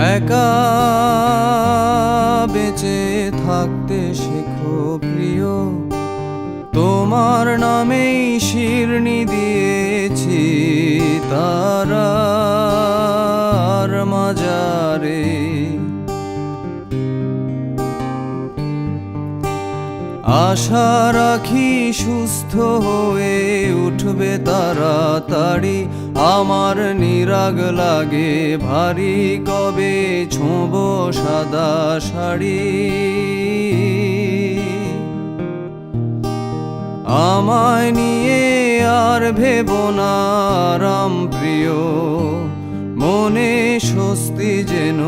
একা বেঁচে থাকতে শেখো প্রিয়, তোমার নামেই শিরনি দিয়েছি তারার মাজারে। আশা রাখি সুস্থ হয়ে উঠবে তাড়াতাড়ি, আমার নিরাগ লাগে ভারী কবে ছোঁব সাদা শাড়ি। আমায় নিয়ে আর ভেবো না রাম প্রিয়, মনে স্বস্তি যেন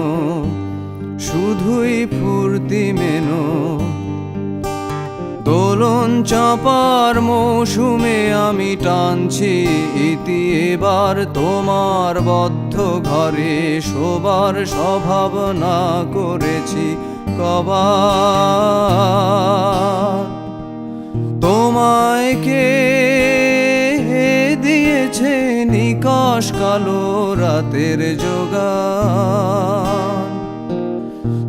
শুধুই ফুর্তি মেনো। দোলন চাপার মৌসুমে আমি টানছি ইতি এবার, তোমার বদ্ধ ঘরে শোবার স্বভাবনা করেছি কবার। তোমায় কে দিয়েছে নিকষ কালো রাতের যোগান,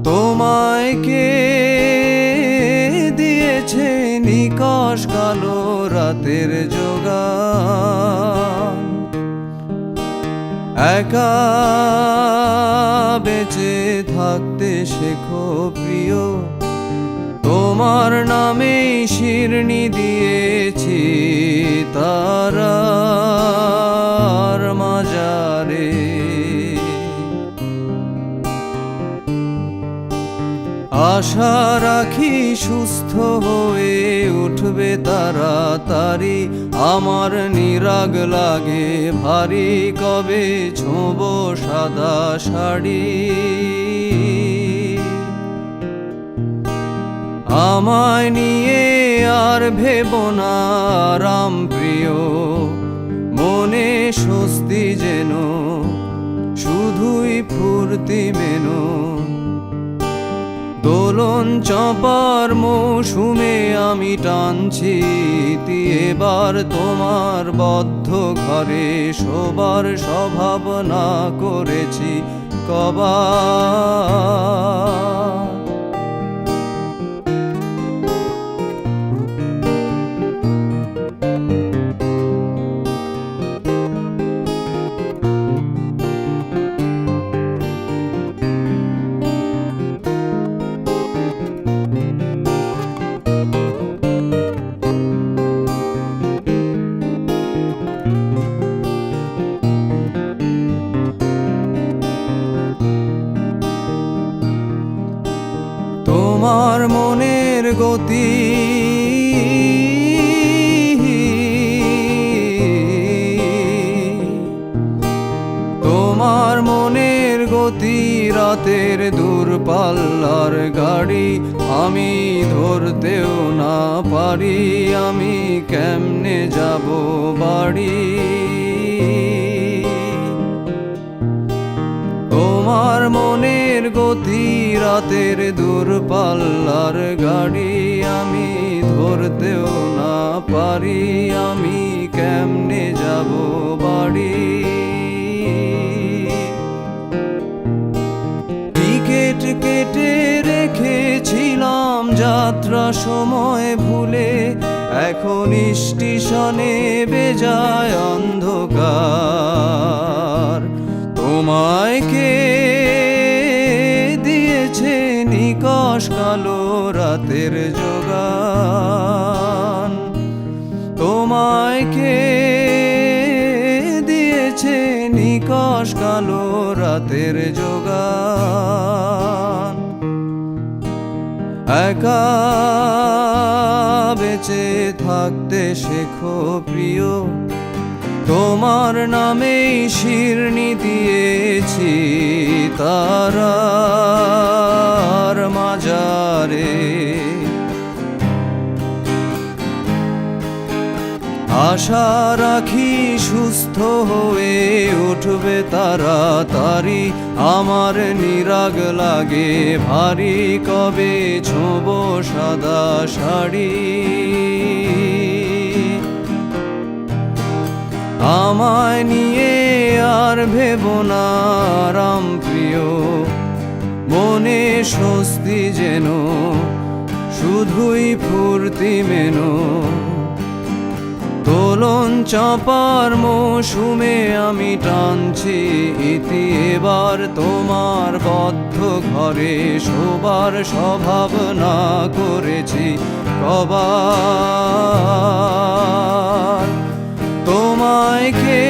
তোমায় কে দিয়েছে নিকষ কালো রাতের যোগান। একা বেঁচে থাকতে শেখো প্রিয়, তোমার নামেই শিরনি দিয়েছি তারার মাজারে। আশা রাখি সুস্থ হয়ে উঠবে তাড়াতাড়ি, আমার নিরাগ লাগে ভারী কবে ছোঁব সাদা শাড়ি। আমায় নিয়ে আর ভেবো না রাম প্রিয়, মনে স্বস্তি যেন শুধুই ফুর্তি মেনো। দোলন চাপার মৌসুমে আমি টানছি ইতি এবার, তোমার বদ্ধ ঘরে শোবার স্বভাবনা করেছি কবার। তোমার মনের গতি তোমার মনের গতি রাতের দূরপাল্লার গাড়ি, আমি ধরতেও না পারি আমি কেমনে যাব বাড়ি। তোমার মনের গতি রাতের দূরপাল্লার গাড়ি, আমি ধরতেও না পারি আমি কেমনে যাব বাড়ি। টিকেট কেটে রেখেছিলাম যাত্রা সময় ভুলে, এখন স্টেশনে বেজায় অন্ধকার। তোমায় কে দিয়েছে নিকষ কালো রাতের যোগান, তোমায় কে দিয়েছে নিকষ কালো রাতের যোগান। একা বেঁচে থাকতে শেখো প্রিয়, তোমার নামেই শিরনি দিয়েছি তারার মাজারে। আশা রাখি সুস্থ হয়ে উঠবে তাড়াতাড়ি, আমার নিরাগ লাগে ভারী কবে ছোঁব সাদা শাড়ি। আমায় নিয়ে আর ভেবো না রাম প্রিয়, স্বস্তি যেন শুধুই ফুর্তি মেনো। দোলন চাপার মৌসুমে আমি টানছি ইতি, এবার তোমার বদ্ধ ঘরে শোবার স্বভাবনা করেছি কবার। তোমায় কে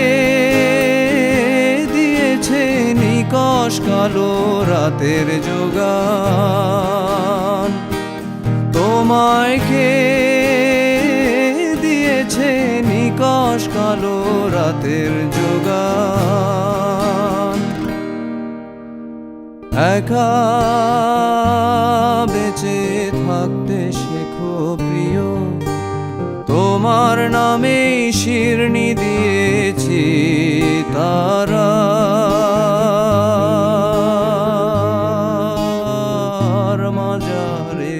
দিয়েছে নিকষ কালো রাতের যোগান? তোমায় কে দিয়েছে নিকষ কালো রাতের যোগান? একা বেঁচে থাকতে শেখো প্রিয়, তোমার নামেই শিরনি দিয়েছি তারার মাজারে।